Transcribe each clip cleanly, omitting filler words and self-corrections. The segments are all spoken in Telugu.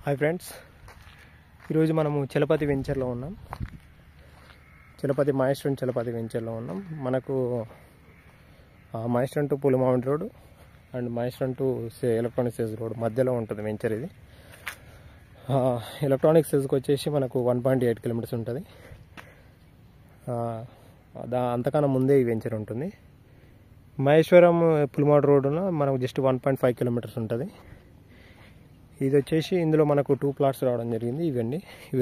హాయ్ ఫ్రెండ్స్, ఈరోజు మనము చలపతి వెంచర్లో ఉన్నాం. చలపతి వెంచర్లో ఉన్నాం. మనకు మైస్టన్ టు పులిమామిడి రోడ్ అండ్ మైస్టన్ టు ఎలక్ట్రానిక్ సెజ్ రోడ్ మధ్యలో ఉంటుంది వెంచర్. ఇది ఎలక్ట్రానిక్ సెజ్కి వచ్చేసి మనకు 1.8 కిలోమీటర్స్ ఉంటుంది. అంతకన్నా ముందే ఈ వెంచర్ ఉంటుంది. మహేశ్వరం పులిమామిడి రోడ్డులో మనకు జస్ట్ 1.5 కిలోమీటర్స్ ఉంటుంది. ఇది వచ్చేసి ఇందులో మనకు 2 ప్లాట్స్ రావడం జరిగింది. ఇవి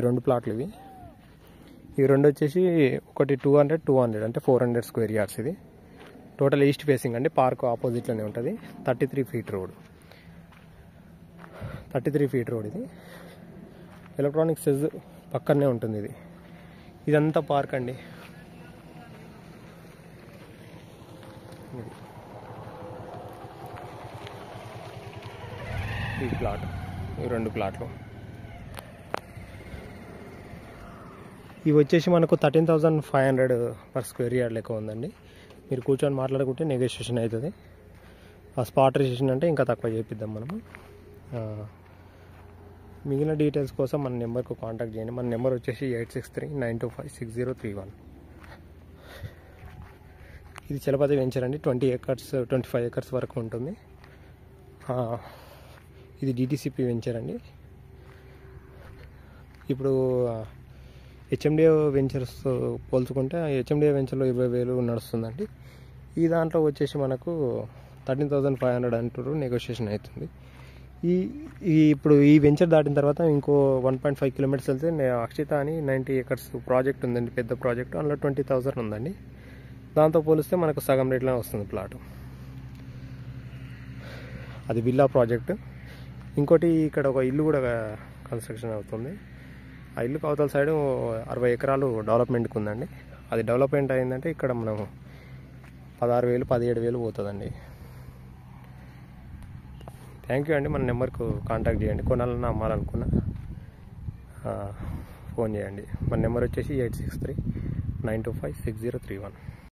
2 ప్లాట్లు. ఇవి రెండు వచ్చేసి ఒకటి 200 అంటే 400 స్క్వేర్ యార్డ్స్. ఇది టోటల్ ఈస్ట్ ఫేసింగ్ అండి. పార్క్ ఆపోజిట్లోనే ఉంటుంది. 33 ఫీట్ రోడ్. ఇది ఎలక్ట్రానిక్ సెజ్ పక్కనే ఉంటుంది. ఇదంతా పార్క్ అండి. ఈ ప్లాట్, ఈ 2 ప్లాట్లు ఇవి వచ్చేసి మనకు 13,500 పర్ స్క్వేర్ యార్డ్ లెక్క ఉందండి. మీరు కూర్చొని మాట్లాడుకుంటే నెగోషియేషన్ అవుతుంది. ఆ స్పాట్ రిజిస్ట్రేషన్ అంటే ఇంకా తక్కువ చేపిద్దాం మనము. మిగిలిన డీటెయిల్స్ కోసం మన నెంబర్కు కాంటాక్ట్ చేయండి. మన నెంబర్ వచ్చేసి 8639256031. ఇది చలపతి వెంచర్ అండి. 25 ఎకర్స్ వరకు ఉంటుంది. ఇది డిటిసిపి వెంచర్ అండి. ఇప్పుడు హెచ్ఎండిఏ వెంచర్స్ పోల్చుకుంటే హెచ్ఎండిఏ వెంచర్లో 20,000 నడుస్తుందండి. ఈ దాంట్లో వచ్చేసి మనకు 13,500 అంటారు. నెగోషియేషన్ అవుతుంది. ఇప్పుడు ఈ వెంచర్ దాటిన తర్వాత ఇంకో 1.5 కిలోమీటర్స్ వెళ్తే అక్షిత అని 90 ఎకర్స్ ప్రాజెక్ట్ ఉందండి. పెద్ద ప్రాజెక్టు. అందులో 20,000 ఉందండి. దాంతో పోలిస్తే మనకు సగం రేట్లోనే వస్తుంది ప్లాటు. అది విల్లా ప్రాజెక్టు. ఇంకోటి ఇక్కడ ఒక ఇల్లు కూడా కన్స్ట్రక్షన్ అవుతుంది. ఆ ఇల్లుకి అవతల సైడు 60 ఎకరాలు డెవలప్మెంట్కి ఉందండి. అది డెవలప్మెంట్ అయిందంటే ఇక్కడ మనం 16,000 17,000 పోతుందండి. థ్యాంక్ యూ అండి. మన నెంబర్కు కాంటాక్ట్ చేయండి. కొనాలన్నా అమ్మాలనుకున్నా ఫోన్ చేయండి. మన నెంబర్ వచ్చేసి 8639256031.